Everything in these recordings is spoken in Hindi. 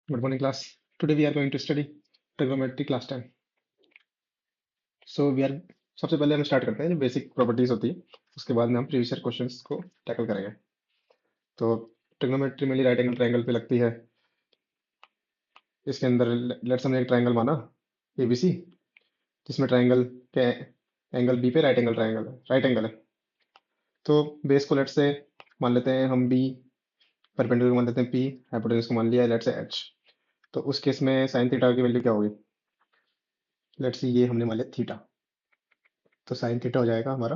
Good morning, class. Today we are going to study trigonometry class 10. So we are सबसे पहले हम स्टार्ट करते हैं जो बेसिक प्रॉपर्टीज होती है, उसके बाद में हम प्रीवियस ईयर क्वेश्चंस को टैकल करेंगे। तो trigonometry mainly right angle triangle पे लगती है। इसके अंदर लेट्स हमने एक ट्रायंगल माना एबीसी, जिसमें ट्रायंगल के एंगल बी पे राइट एंगल है। तो बेस को लेट्स से मान लेते हैं हम बी, परपेंडिकुलर मान लेते हैं पी, हाइपोटेन्यूज को मान लिया लेट्स से एच। तो उस केस में साइन थीटा की वैल्यू क्या होगी? लेट्स से ये हमने मान लिया थीटा, तो साइन थीटा हो जाएगा हमारा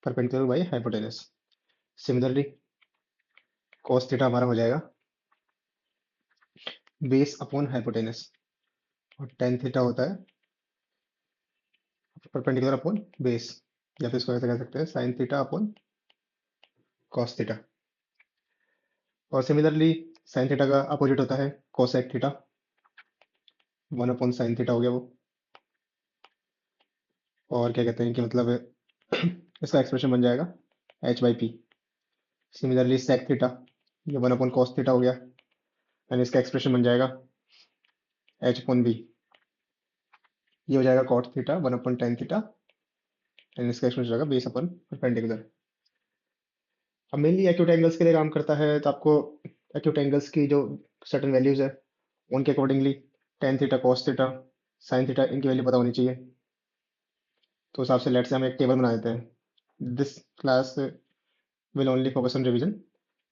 perpendicular by hypotenuse. Similarly cos theta हमारा हो जाएगा बेस अपॉन हाइपोटेनस, और tan थीटा होता है परपेंडिकुलर अपॉन बेस, या फिर इसको ऐसे कह सकते हैं sin theta upon cos theta. और सिमिलरली sin थीटा का अपोजिट होता है cosec थीटा, 1/sin थीटा हो गया वो। और क्या कहते हैं कि मतलब इसका एक्सप्रेशन बन जाएगा h/p। सिमिलरली sec थीटा, ये 1/cos थीटा हो गया, एंड इसका एक्सप्रेशन बन जाएगा h/b। ये हो जाएगा cot theta 1/tan theta, and इसका एक्सप्रेशन हो जाएगा बेस अपॉन परपेंडिकुलर। अब मेनली एक्यूट एंगल्स के लिए काम करता है, तो आपको एक्यूट एंगल्स की जो सर्टेन वैल्यूज है उनके accordingly tan theta, cos theta, sin theta, इनकी वैल्यू पता होनी चाहिए। तो उस हिसाब से लेट से हम एक टेबल बना देते हैं। This class will only focus on revision.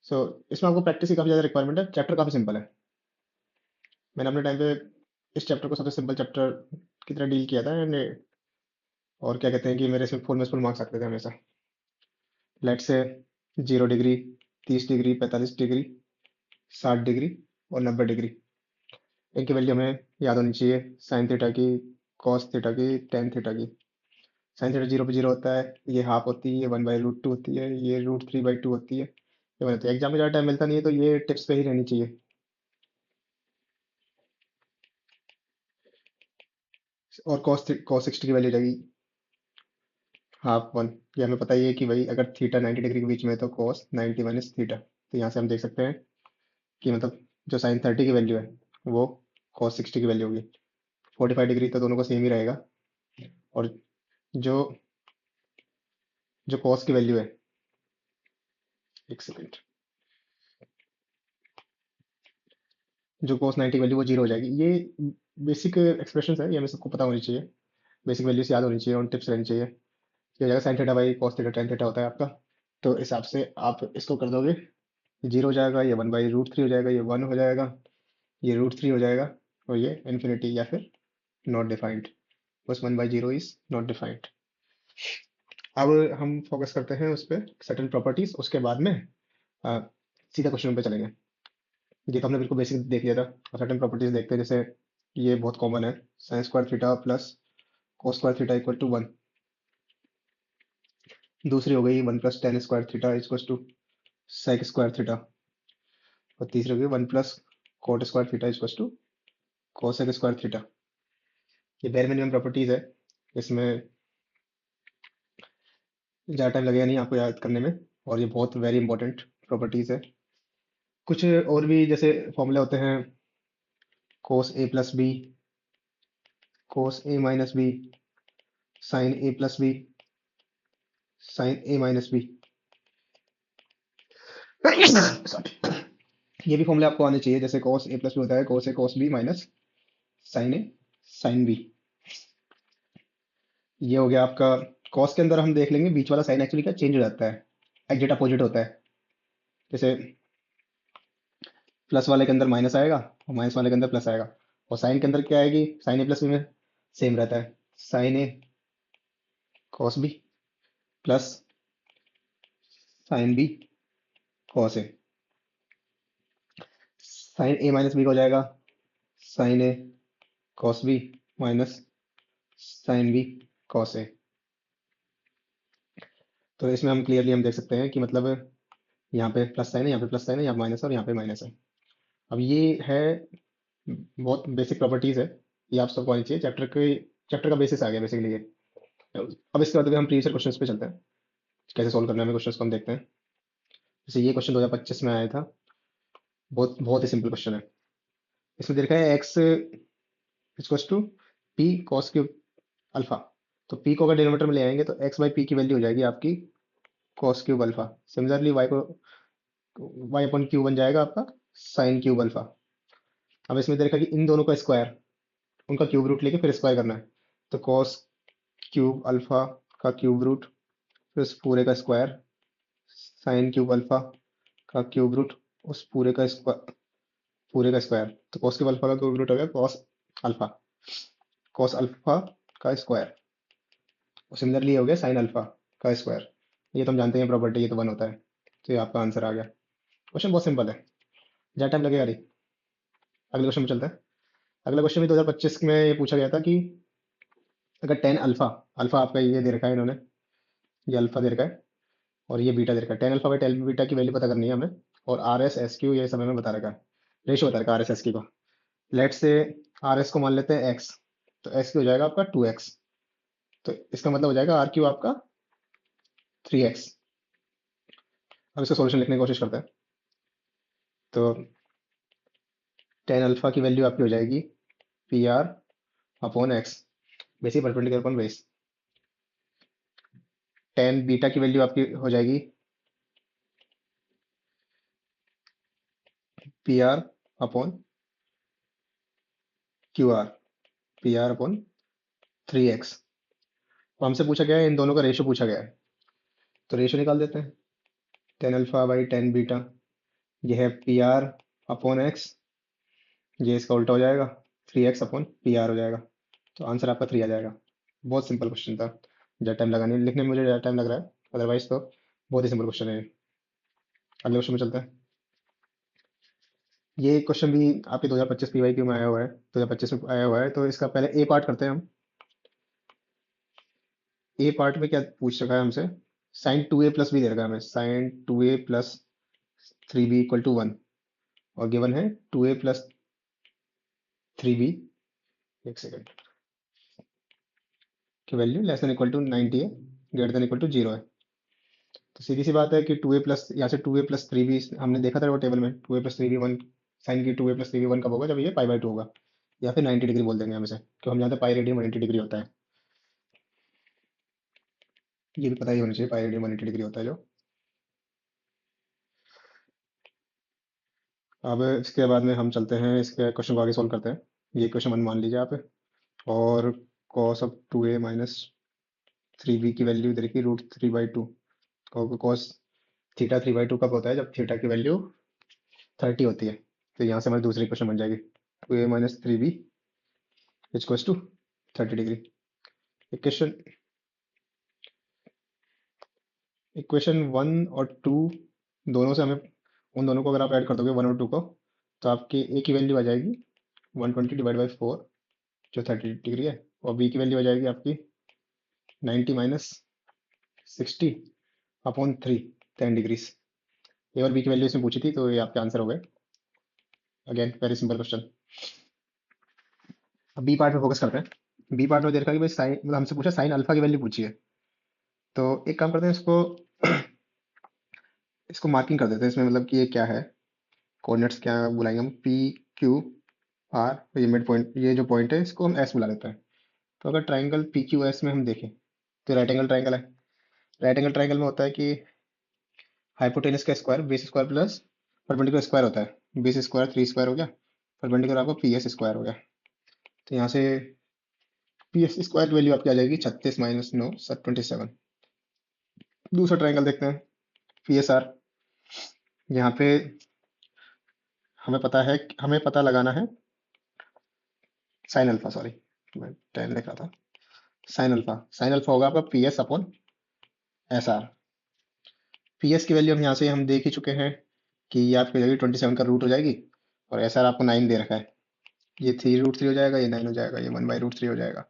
So इसमें आपको प्रैक्टिस की काफ़ी ज़्यादा रिक्वायरमेंट है। चैप्टर काफ़ी सिंपल है। मैंने अपने टाइम पे इस चैप्टर को सबसे सिंपल चैप्टर की तरह डील किया था, एंड और क्या कहते हैं कि मेरे इसमें फुल में फुल मार्क्स आते थे हमेशा। लेट से 0 डिग्री, 30 डिग्री, 45 डिग्री, 60 डिग्री और 90 डिग्री, इनकी वैल्यू हमें याद होनी चाहिए। साइन थीटा की, कॉस थीटा की, टेन थीटा की। साइन थीटा 0 पे 0 होता है, ये हाफ होती है, 1/√2 होती है, ये √3/2 होती है, ये वन होती है। एग्जाम में ज़्यादा टाइम मिलता नहीं है, तो ये टिप्स पे ही रहनी चाहिए। और कॉस 60 की वैल्यू जाएगी हाफ 1। ये हमें पता ही है कि भाई अगर थीटा 90 डिग्री के बीच में है तो कॉस 90 माइनस थीटा। तो यहाँ से हम देख सकते हैं कि मतलब जो साइन 30 की वैल्यू है वो कॉस 60 की वैल्यू होगी। 45 डिग्री तो दोनों को सेम ही रहेगा। और जो जो कॉस की वैल्यू है, एक सेकेंड, जो cos 90 की वैल्यू वो 0 हो जाएगी। ये बेसिक एक्सप्रेशन है, ये हमें सबको पता होनी चाहिए। बेसिक वैल्यूज याद होनी चाहिए और टिप्स रहनी चाहिए। ये हो जाएगा sine theta by cos theta, tan theta होता है आपका। तो इस हिसाब से आप इसको कर दोगे, 0 हो जाएगा, ये 1/√3 हो जाएगा, ये 1 हो जाएगा, ये √3 हो जाएगा, और ये इन्फिनिटी या फिर नॉट डिफाइंड। बस 1/0 इज नॉट डिफाइंड। अब हम फोकस करते हैं उस पर सर्टेन प्रॉपर्टीज, उसके बाद में सीधा क्वेश्चन पे चलेंगे। ये तो हमने बिल्कुल बेसिक देख लिया था। और सर्टेन प्रॉपर्टीज देखते हैं, जैसे ये बहुत कॉमन है, sine square theta plus cos square theta equal to 1। दूसरी हो गई 1 + tan² theta equal to sec square theta. और तीसरी हो गई 1 + cot² theta equal to cosec square theta. ये बेयर मिनिमम प्रॉपर्टीज है, इसमें ज़्यादा टाइम लगेगा नहीं आपको याद करने में, और ये बहुत वेरी इंपॉर्टेंट प्रॉपर्टीज है। कुछ और भी जैसे फॉर्मूले होते हैं, कोस ए plus B, cos A minus B, sign A plus B, sign A minus B. Sorry, ये भी फॉर्मूले आपको आने चाहिए, जैसे cos a प्लस बी होता है cos a cos b minus sin a sin b। ये हो गया आपका। cos के अंदर हम देख लेंगे बीच वाला साइन एक्चुअली क्या चेंज हो जाता है, एग्जैक्ट अपोजिट होता है। जैसे प्लस वाले के अंदर माइनस आएगा और माइनस वाले के अंदर प्लस आएगा। और साइन के अंदर क्या आएगी, साइन ए प्लस बी में सेम रहता है, sine A cos b plus sine B cos a। Sine A minus B हो जाएगा sine A cos b minus sine B cos a। तो इसमें हम क्लियरली हम देख सकते हैं कि मतलब यहाँ पे प्लस साइन है, यहाँ पे प्लस साइन है, यहाँ माइनस है और यहाँ पे माइनस है। अब ये है बहुत बेसिक प्रॉपर्टीज है, ये आप सबको आनी चाहिए। चैप्टर का बेसिस आ गया बेसिकली ये। अब इसके बाद हम प्रीवियस क्वेश्चंस पे चलते हैं, कैसे सोल्व करना है हमें क्वेश्चंस को हम देखते हैं। जैसे ये क्वेश्चन 2025 में आया था, बहुत बहुत ही सिंपल क्वेश्चन है। इसमें दे रखा है X equals to P cos cube alpha. तो पी को अगर डिनोमिनेटर में ले आएंगे तो एक्स बाई पी की वैल्यू हो जाएगी आपकी cos cube alpha. Similarly Y को वाई अपॉन क्यू बन जाएगा आपका साइन क्यूब अल्फा। अब इसमें दे रखा है कि इन दोनों का स्क्वायर, उनका क्यूब रूट लेके फिर स्क्वायर करना है। तो कॉस क्यूब अल्फा का क्यूब रूट फिर उस पूरे का स्क्वायर, साइन क्यूब अल्फा का क्यूब रूट उस पूरे का स्क्वायर। तो कॉस क्यूब अल्फा का क्यूब रूट हो गया अल्फा कॉस अल्फा का स्क्वायर। सिमिलरली हो गया साइन अल्फा का स्क्वायर। ये तो हम जानते हैं प्रॉपर्टी, ये तो 1 होता है। तो ये आपका आंसर आ गया। क्वेश्चन बहुत सिंपल है, ज़्यादा टाइम लगेगा नहीं। अगले क्वेश्चन में चलते हैं। अगला क्वेश्चन भी 2025 में ये पूछा गया था कि अगर टेन अल्फा, अल्फा आपका ये दे रखा है इन्होंने, ये अल्फा दे रखा है और ये बीटा दे रखा है। Tan alpha by tan beta की वैल्यू पता करनी है हमें। और आर एस एस क्यू ये सब हमें बता रखा है, रेशियो बता रखा है आर एस एस की का। लेट से आर एस को मान लेते हैं एक्स, तो एक्स की हो जाएगा आपका 2x। तो इसका मतलब हो जाएगा आर क्यू आपका 3x। अब इसका सॉल्यूशन लिखने की कोशिश करते हैं। तो टेन अल्फा की वैल्यू आपकी हो जाएगी P R upon x, basic perpendicular upon base. Tan beta की वैल्यू आपकी हो जाएगी P R upon Q R, P R upon 3x। तो हमसे पूछा गया है, इन दोनों का रेशियो पूछा गया है, तो रेशियो निकाल देते हैं। Tan alpha by tan beta, ये है पी आर अपॉन एक्स, ये इसका उल्टा हो जाएगा 3x अपॉन पी आर हो जाएगा। तो आंसर आपका 3 आ जाएगा। बहुत सिंपल क्वेश्चन था, ज़्यादा टाइम लगा नहीं, लिखने में मुझे ज़्यादा टाइम लग रहा है, अदरवाइज तो बहुत ही सिंपल क्वेश्चन है ये। अगले क्वेश्चन में चलते हैं। ये क्वेश्चन भी आपके 2025 पीवाईक्यू में आया हुआ है, 2025 में आया हुआ है। तो इसका पहले ए पार्ट करते हैं हम। ए पार्ट में क्या पूछ रखा है हमसे, sine two A plus B दे रखा है हमें, sine two A plus three B equal to one. और गिवन है two A plus three B, एक सेकेंड, की value less than equal to 90 है, ग्रेटर देन इक्वल टू 0 है। तो सीधी सी बात है कि टू ए प्लस, यहाँ से two A plus three B हमने देखा था वो टेबल में, two A plus three B one, sine की two A plus three B one कब होगा, जब ये पाई बाई टू होगा, या फिर 90 डिग्री बोल देंगे हम इसे, क्योंकि हम जानते हैं पाई रेडियन 180 डिग्री होता है। ये भी पता ही होना चाहिए, पाई रेडियन 180 डिग्री होता है जो। अब इसके बाद में हम चलते हैं, इसके क्वेश्चन को आगे सॉल्व करते हैं। ये क्वेश्चन वन मान लीजिए आप। और cos of two A minus three B की वैल्यू देखिए root three by two. Cos theta three by two कब होता है, जब थीटा की वैल्यू 30 होती है। तो यहाँ से हमारी दूसरी क्वेश्चन बन जाएगी, two A minus three B equals to 30 डिग्री। इक्वेशन इक्वेशन वन और टू दोनों से हमें, उन दोनों को अगर आप ऐड कर दोगे वन और टू को, तो आपकी ए की वैल्यू आ जाएगी 120 डिवाइड बाई फोर, जो 30 डिग्री है। और बी की वैल्यू आ जाएगी आपकी 90 माइनस 60 अपॉन थ्री, 10 डिग्रीज। ए और बी की वैल्यू इसमें पूछी थी, तो ये आपके आंसर हो गए। Again very simple question. अब बी पार्ट में फोकस करते हैं। बी पार्ट में देखा कि भाई साइन, मतलब हमसे पूछा साइन अल्फा की वैल्यू पूछी है। तो एक काम करते हैं, इसको इसको मार्किंग कर देते हैं इसमें, मतलब कि ये क्या है, कोऑर्डिनेट्स क्या बुलाएंगे हम, पी क्यू आर, ये मिड पॉइंट, ये जो पॉइंट है इसको हम एस बुला लेते हैं। तो अगर ट्राइंगल पी क्यू एस में हम देखें, तो राइट एंगल ट्राइंगल है। राइट एंगल ट्राइंगल में होता है कि हाइपोटेनस का square base square plus perpendicular square होता है। बेस स्क्वायर 3 स्क्वायर हो गया, परपेंडिकुलर आपको पी एस स्क्वायर हो गया। तो यहाँ से पी एस स्क्वायर की वैल्यू आपकी आ जाएगी 36 माइनस 9 27। दूसरा ट्राइंगल देखते हैं, पी एस आर। यहाँ पे हमें पता लगाना है साइन अल्फा, सॉरी मैं 10 लिख रहा था। साइन अल्फा होगा आपका P S upon S R. P S की वैल्यू हम यहाँ से हम देख ही चुके हैं कि ये आपकी हो जाएगी 27 का रूट हो जाएगी, और एस आर आपको 9 दे रखा है। ये थ्री रूट थ्री हो जाएगा, ये 9 हो जाएगा, ये वन बाई रूट थ्री हो जाएगा।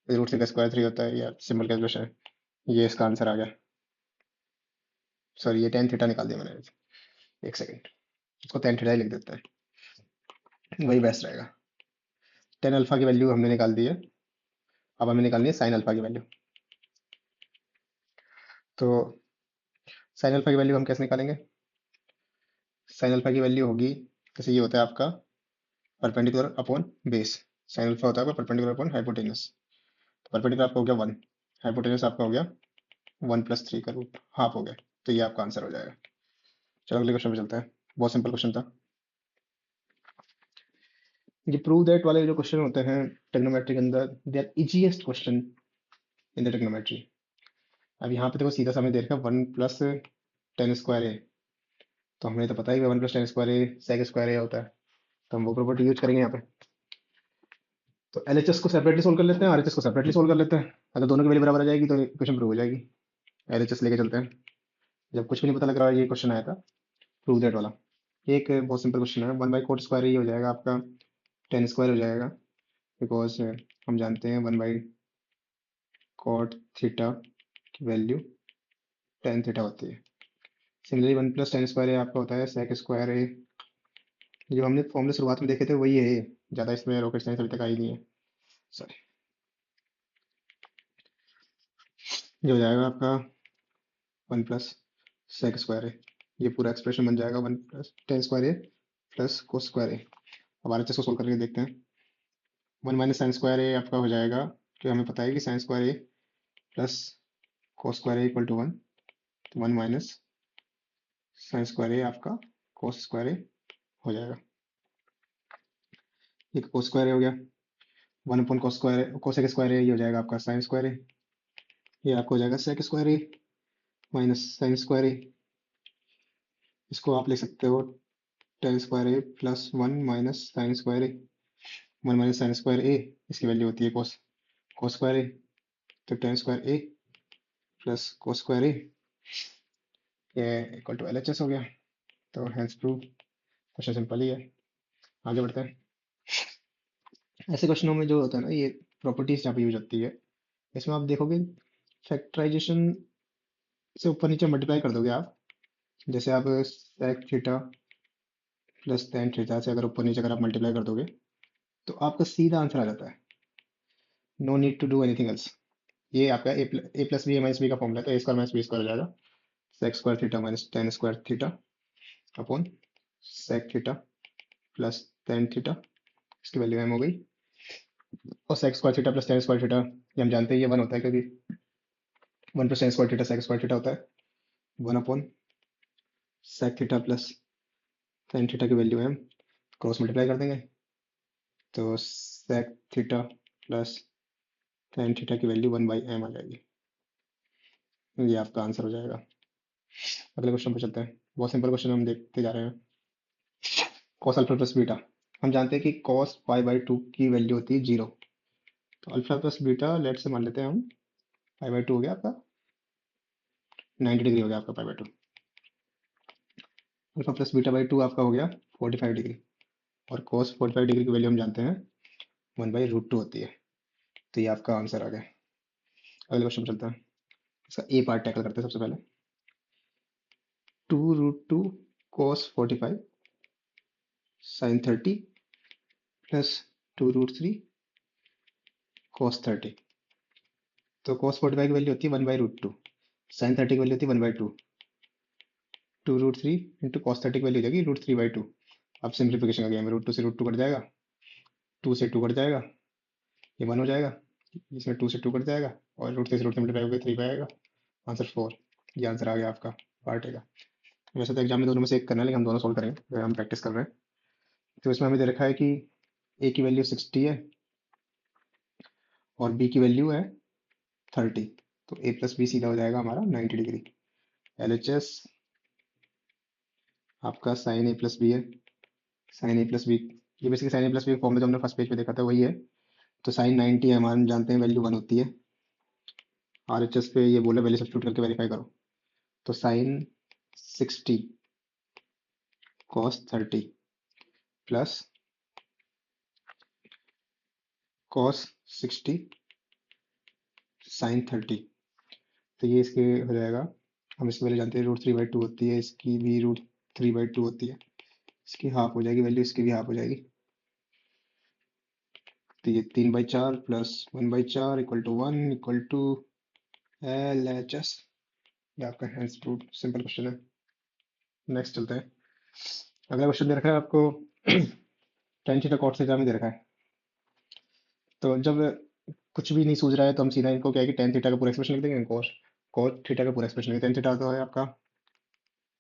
ये रूट थ्री का स्क्वायर 3 होता है, या सिंपल कैलकुलेशन है। ये इसका आंसर आ गया। सॉरी, ये टेन थीटा निकाल दिया मैंने, एक सेकेंड, इसको टेन थीटा ही लिख देता है, वही बेस्ट रहेगा। टेन अल्फा की वैल्यू हमने निकाल दी है। अब हमें निकालनी है साइन अल्फा की वैल्यू। तो साइन अल्फा की वैल्यू हम कैसे निकालेंगे, साइन अल्फा की वैल्यू होगी, जैसे ये होता है आपका perpendicular upon base, sine alpha होता है आपका परपेंडिकुलर अपॉन हाइपोटेन्यूस। तो परपेंडिकुलर आपका हो गया 1, हाइपोटेन्यूस आपका हो गया 1+3 का रूट हाफ हो गया। तो ये आपका आंसर हो जाएगा। चलो अगले क्वेश्चन पे चलते हैं, बहुत सिंपल क्वेश्चन था ये। प्रूव दैट वाले जो क्वेश्चन होते हैं ट्रिग्नोमेट्री के अंदर, they are easiest question in the trigonometry. अब यहाँ पे देखो सीधा सा हमें दे रखा है 1+tan² तो हमें तो पता ही है 1+tan² sec² होता है, तो हम वो प्रॉपर्टी यूज करेंगे यहाँ पे। तो एलएचएस को सेपरेटली सोल्व कर लेते हैं, आरएचएस को सेपरेटली सोल्व कर लेते हैं। अगर दोनों की वैल्यू बराबर आ जाएगी तो इक्वेशन प्रूव हो जाएगी। एलएचएस लेके चलते हैं, जब कुछ भी नहीं पता लग रहा है, ये क्वेश्चन आया था प्रूव दैट वाला। ये एक बहुत सिंपल क्वेश्चन है, 1/cot² ही हो जाएगा आपका, tan² हो जाएगा, बिकॉज हम जानते हैं 1/cot थीटा की वैल्यू tan थीटा होती है। सिमिलरली 1+tan² आपका होता है sec²। जो हमने फॉर्मूले शुरुआत में देखे थे वही है ये, ज़्यादा इसमें रॉकेट साइंस अभी तक आई नहीं है। सॉरी, ये हो जाएगा आपका 1+sec²। ये पूरा एक्सप्रेशन बन जाएगा 1+tan² प्लस cos²। अब आरएचएस को सोल्व करके देखते हैं। 1 - sin² आपका हो जाएगा, कि हमें पता है कि sin² plus cos² equal to 1, तो 1 - sin² आपका cos² हो जाएगा। ये cos² हो गया, 1/cos² ये हो जाएगा आपका sin²। ये आपको हो जाएगा sec² माइनस sin²। इसको आप लिख सकते हो tan² प्लस 1 - sin²। 1 - sin², इसकी वैल्यू होती है cos²। तो tan² प्लस cos², ये इक्वल टू एलएचएस हो गया। तो हैंस प्रूव, क्वेश्चन सिंपल ही है। आगे बढ़ते हैं। ऐसे क्वेश्चनों में जो होता है ना, ये प्रॉपर्टीज जहाँ पे यूज होती है, इसमें आप देखोगे फैक्टराइजेशन से ऊपर नीचे मल्टीप्लाई कर दोगे आप। जैसे आप sec theta plus tan theta से अगर ऊपर नीचे अगर आप मल्टीप्लाई कर दोगे तो आपका सीधा आंसर आ जाता है, no need to do anything else. ये आपका a+b - b का फॉर्मूला है, तो a² - b² हो जाएगा sec² theta minus tan² theta upon sec theta plus tan theta, इसकी वैल्यू m हो गई। और sec² theta plus tan² theta ये हम जानते हैं ये 1 होता है, क्योंकि 1+tan² थीटा sec² थीटा होता है। 1 upon sec theta plus tan theta की वैल्यू m क्रॉस मल्टीप्लाई कर देंगे, तो sec theta plus tan theta की वैल्यू 1/m आ जाएगी। ये आपका आंसर हो जाएगा। अगले क्वेश्चन पे चलते हैं, बहुत सिंपल क्वेश्चन हम देखते जा रहे हैं। cos अल्फा प्लस बीटा, हम जानते हैं कि cos π/2 की वैल्यू होती है 0। तो अल्फा प्लस बीटा लेट से मान लेते हैं हम, π/2 हो गया आपका 90 डिग्री हो गया आपका π/2। अल्फा प्लस बीटा/2 आपका हो गया 45 डिग्री, और cos 45 डिग्री की वैल्यू हम जानते हैं 1/√2 होती है। तो ये आपका आंसर आ गया। अगले क्वेश्चन पे चलते हैं, इसका ए पार्ट टैकल करते हैं सबसे पहले। 2√2 cos 45 sin 30 प्लस 2√3 cos 30। तो cos 45 की वैल्यू होती है 1/√2, sin 30 की वैल्यू होती है 1/2, 2√3 इंटू cos 30 की वैल्यू हो जाएगी √3/2। अब सिंप्लीफिकेशन का गेम है, √2 से √2 कट जाएगा, 2 से 2 कट जाएगा, ये 1 हो जाएगा, इसमें 2 से 2 कट जाएगा, और √3 से √3 मल्टीप्लाई होकर 3 पे आएगा, आंसर 4। ये आंसर आ गया आपका पार्ट ए का। वैसे तो एग्जाम में दोनों में से एक करना है, लेकिन हम दोनों सोल्व करेंगे, अगर हम प्रैक्टिस कर रहे हैं। तो इसमें हमें दे रखा है कि ए की वैल्यू 60 है और बी की वैल्यू है 30। तो ए प्लस बी सीधा हो जाएगा हमारा 90 डिग्री। एलएचएस आपका साइन ए प्लस बी है, साइन ए प्लस बी, ये basically sign A plus B formula जो हमने फर्स्ट पेज पे देखा था वही है। तो साइन 90 है, हमारे जानते हैं वैल्यू 1 होती है। आरएचएस पे ये बोला वैल्यू सब्स्टिट्यूट करके वेरीफाई करो। तो sine 60 cos 30 plus cos 60 sine 30, तो ये इसके हो जाएगा। हम इसकी वैल्यू जानते हैं √3/2 होती है, इसकी भी √3/2 होती है, इसकी हाफ हो जाएगी वैल्यू, इसकी भी हाफ हो जाएगी। तो ये 3/4 plus 1/4 equal to 1 equal to LHS। ये आपका हैंड्स प्रूफ सिंपल क्वेश्चन है। नेक्स्ट चलते हैं। अगला क्वेश्चन दे रखा है आपको टेन थीटा कॉट थीटा में दे रखा है। तो जब कुछ भी नहीं सूझ रहा है तो हम सीधा इनको क्या है कि टेन थीटा का पूरा एक्सप्रेशन लिख देंगे, कोस कोट थीटा का पूरा एक्सप्रेशन लिख टेन थीटा तो है आपका।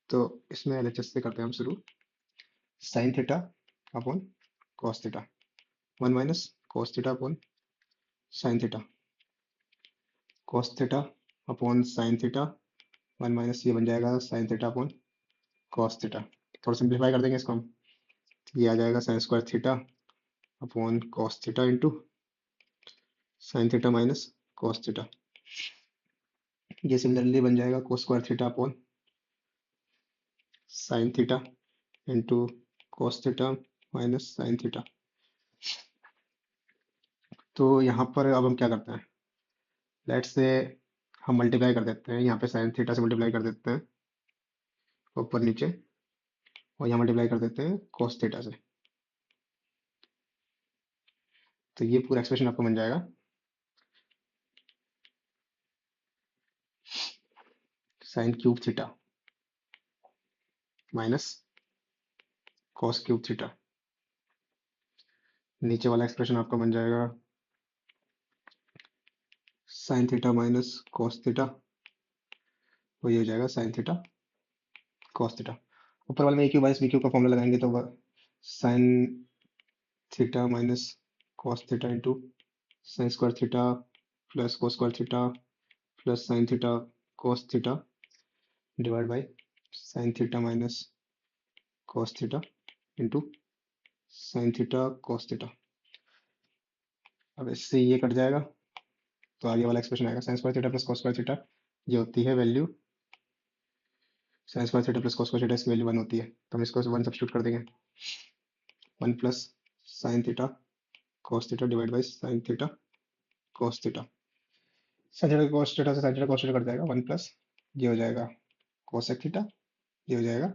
तो इसमें एलएचएस से करते हैं हम शुरू। Sine theta upon cos theta, one minus cos theta upon sine theta, cos theta upon sine theta, one minus ये बन जाएगा sine theta upon cos theta. थोड़ा सिंप्लीफाई कर देंगे इसको हम, ये आ जाएगा sign square theta upon cos theta into sine theta minus cos theta. ये सिमिलरली बन जाएगा कोस square theta upon sine theta into cos theta minus sine theta. तो यहाँ पर अब हम क्या करते हैं, लेट्स से हम मल्टीप्लाई कर देते हैं, यहाँ पे साइन थीटा से मल्टीप्लाई कर देते हैं ऊपर नीचे, और यहाँ मल्टीप्लाई कर देते हैं कॉस थीटा से। तो ये पूरा एक्सप्रेशन आपको बन जाएगा sine cube theta minus cos cube theta. नीचे वाला एक्सप्रेशन आपका बन जाएगा sine theta minus cos theta, वही हो जाएगा साइन थीटा कॉस थीटा। ऊपर वाले में ए क्यू माइनस बी क्यू का फॉर्मूला लगाएंगे तो sine theta minus cos theta into sine square theta plus cos square theta plus sine theta cos theta divide by sine theta minus cos theta into sine theta cos theta. अब इससे ये कट जाएगा तो आगे वाला एक्सप्रेशन आएगा sine square theta plus cos square theta, ये होती है value sine square theta plus cos square theta, इसकी वैल्यू वन होती है, तो हम इसको वन सब्स्टिट्यूट कर देंगे, one plus sine theta cos theta divide by sine theta cos theta. Sine theta cos theta से sine theta cos theta cut जाएगा, वन प्लस ये हो जाएगा कोसेक थीटा, ये हो जाएगा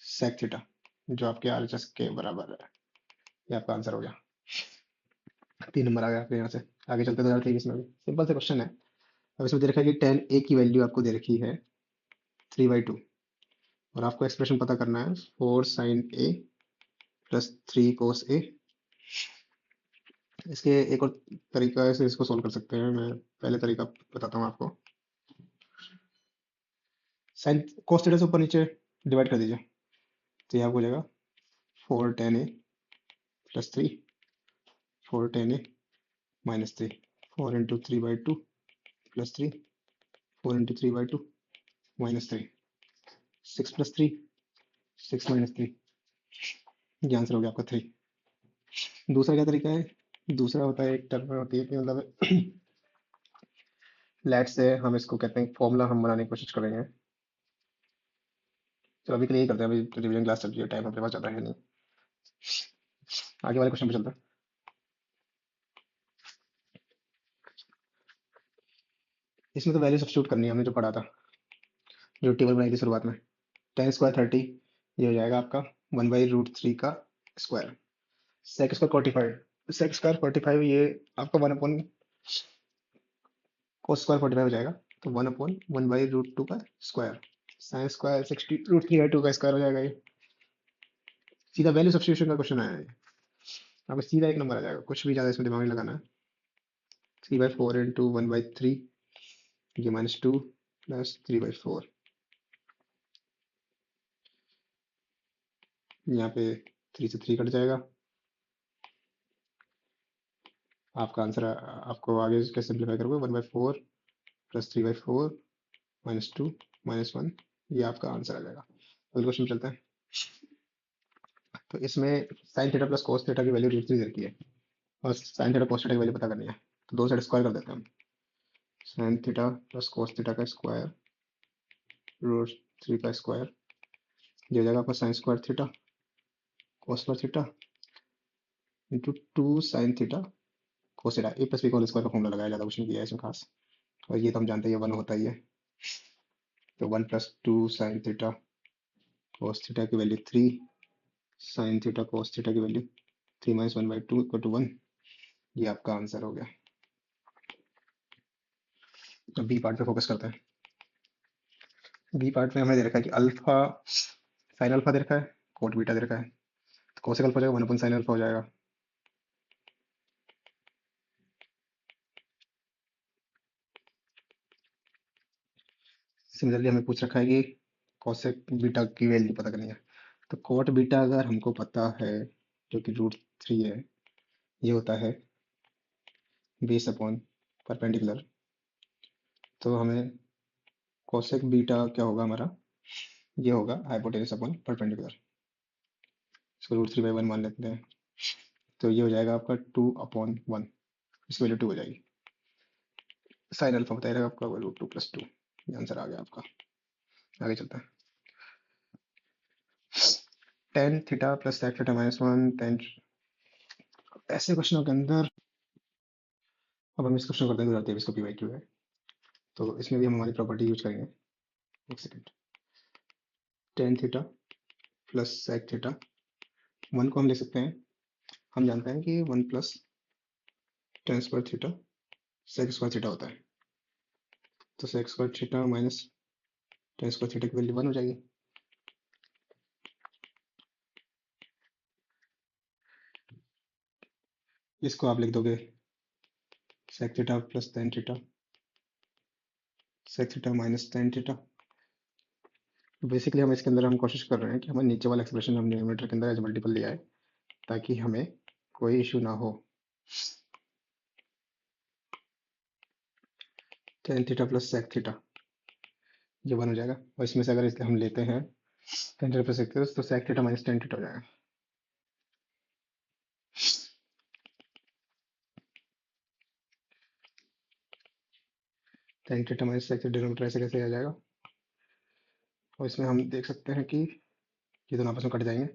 सेक थीटा, जो आपके आरएचएस के बराबर है। ये आपका आंसर हो गया, 3 नंबर आ गया आपके यहाँ से। आगे चलते 2023 में भी सिंपल से क्वेश्चन है। अब इसमें दे रखा है कि टेन ए की वैल्यू आपको दे रखी है 3/2, और आपको एक्सप्रेशन पता करना है 4 sin a plus 3 cos a। इसके एक और तरीका से इसको सोल्व कर सकते हैं, मैं पहले तरीका बताता हूँ आपको। साइन कोस थीटा से ऊपर नीचे डिवाइड कर दीजिए, तो ये आपको हो जाएगा 4 tan a plus 3, 4 tan a minus 3, 4 × 3/2 plus 3, 4 × 3/2 minus 3, 6 + 3, 6 - 3, ये आंसर हो गया आपका 3। दूसरा क्या तरीका है, दूसरा होता है एक टर्म में होती है कि मतलब लेट से हम इसको कहते हैं फॉर्मूला हम बनाने की कोशिश करेंगे। चलो अभी के लिए ही करते हैं, अभी रिवीजन क्लास चल रही है, टाइम अपने पास ज़्यादा है नहीं। आगे वाले क्वेश्चन पे चलते हैं। इसमें तो वैल्यू सब्स्टिट्यूट करनी है हमने जो पढ़ा था, जो टेबल बनाई थी शुरुआत में। टेन स्क्वायर 30, ये हो जाएगा आपका 1/√3 का square. Sec square 45, sec square 45 ये आपका 1/, कोस स्क्वायर 45 हो जाएगा, तो 1/1/√2 का स्क्वायर। साइन स्क्वायर 60√3/2 का स्क्वायर हो जाएगा। ये सीधा वैल्यू सब्स्टिट्यूशन का क्वेश्चन आया है, आपको सीधा 1 नंबर आ जाएगा, कुछ भी ज़्यादा इसमें दिमाग नहीं लगाना है। 3/4 इंटू 1/3, ये -2 प्लस 3/4, यहाँ पे 3 से 3 कट जाएगा। आपका आंसर आपको आगे कैसे सिंप्लीफाई करोगे, 1/4 प्लस 3/4 -2 -1, ये आपका आंसर आ जाएगा। अगले क्वेश्चन चलते हैं। तो इसमें sign theta plus cos theta की वैल्यू √3 दे रखी है, और साइन थीटा कोस थीटा की वैल्यू पता करनी है, तो दो साइड स्क्वायर कर देते हैं हम। Sine theta plus cos theta का स्क्वायर √3 का स्क्वायर, ये हो जाएगा आपका sine square theta cos square theta into 2 sin theta cos theta. A plus B का होल स्क्वायर का फॉर्मूला लगाया, ज़्यादा कुछ नहीं किया है इसमें खास, और ये तो हम जानते हैं ये 1 होता ही है। तो 1 + 2 sin थीटा कोस थीटा की value 3, sine theta cos theta की वैल्यू 3 - 1/2 = 1, ये आपका आंसर हो गया। अब बी पार्ट पे फोकस करते हैं। बी पार्ट में हमें दे रखा है कि अल्फा साइन अल्फा दे रखा है, कोट बीटा दे रखा है, तो कोसेक अल्फा हो जाएगा 1/sin अल्फा हो जाएगा। सिमिलरली हमें पूछ रखा है कि कोसेक बीटा की वैल्यू पता करनी है। तो कॉट बीटा अगर हमको पता है, जो कि √3 है, ये होता है बेस अपॉन परपेंडिकुलर। तो हमें कोसेक बीटा क्या होगा हमारा, ये होगा हाइपोटेनस अपॉन परपेंडिकुलर। इसको √3/1 मान लेते हैं। तो ये हो जाएगा आपका 2/1, इसकी वैल्यू 2 हो जाएगी। साइन अल्फा बताएगा आपका √2 + 2। ये आंसर आ गया आपका। आगे चलते हैं। tan theta plus sec theta -1 tan। ऐसे क्वेश्चनों के अंदर अब हम इस क्वेश्चन को करते हैं 2023 का PYQ है, तो इसमें भी हम हमारी प्रॉपर्टी यूज करेंगे। एक second. tan theta plus sec theta 1 को हम ले सकते हैं, हम जानते हैं कि 1 + tan² थीटा sec² थीटा होता है। तो sec² theta minus tan² theta की वैल्यू 1 हो जाएगी। इसको आप लिख दोगे sec theta plus tan theta sec theta minus tan theta. Basically हम इसके अंदर हम कोशिश कर रहे हैं कि हमारे नीचे वाला एक्सप्रेशन हमने न्यूमरेटर के अंदर एज मल्टीपल लिया है, ताकि हमें कोई इशू ना हो। tan theta plus sec theta ये 1 हो जाएगा, और इसमें से अगर इसके हम लेते हैं tan theta plus sec theta, तो sec theta minus tan theta हो जाएगा। tan theta minus sec theta denominator ऐसे कैसे आ जाएगा, और इसमें हम देख सकते हैं कि ये दोनों आपस में कट जाएंगे।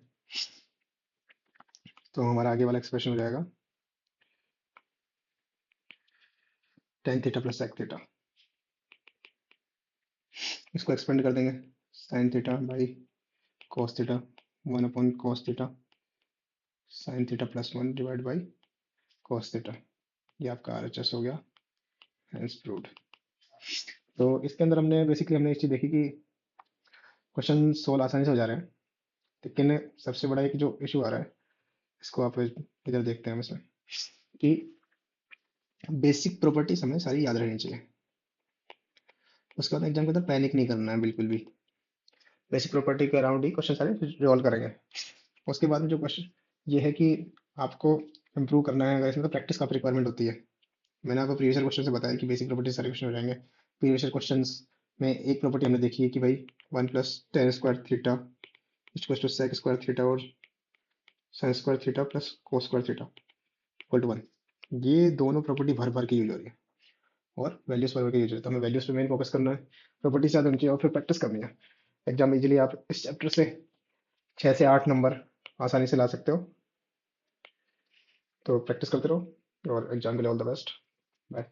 तो हमारा आगे वाला एक्सप्रेशन हो जाएगा tan theta plus sec theta. इसको एक्सपेंड कर देंगे sin theta by cos theta 1/cos theta sin theta plus 1 divide by cos theta. ये आपका RHS हो गया, हेंस प्रूव्ड। तो इसके अंदर हमने एक चीज़ देखी कि क्वेश्चन सोल्व आसानी से हो जा रहे हैं, लेकिन सबसे बड़ा एक जो इशू आ रहा है, इसको आप इधर देखते हैं हम इसमें, कि बेसिक प्रॉपर्टीज हमें सारी याद रहनी चाहिए। उसके बाद एग्जाम के अंदर पैनिक नहीं करना है बिल्कुल भी। बेसिक प्रॉपर्टी के अराउंड ही क्वेश्चन सारे रिजॉल्व करेंगे। उसके बाद में जो क्वेश्चन ये है कि आपको इम्प्रूव करना है, अगर इसमें तो प्रैक्टिस काफी रिक्वायरमेंट होती है। मैंने आपको प्रीवियस क्वेश्चन से बताया कि बेसिक प्रॉपर्टी सारे क्वेश्चन हो जाएंगे। प्रीवियस क्वेश्चन में एक प्रॉपर्टी हमने देखी है कि भाई 1 + tan² थीटा = sec² थीटा और sin² theta plus cos² theta = 1। ये दोनों प्रॉपर्टी भर भर के यूज हो रही है, और वैल्यूज भर भर के यूज हो रही है। तो हमें वैल्यूज पे मेन फोकस करना है, प्रॉपर्टी से याद होनी चाहिए, और फिर प्रैक्टिस करनी है। एग्जाम इजीली आप इस चैप्टर से 6 से 8 नंबर आसानी से ला सकते हो। तो प्रैक्टिस करते रहो, और एग्जाम के लिए ऑल द बेस्ट। बाय।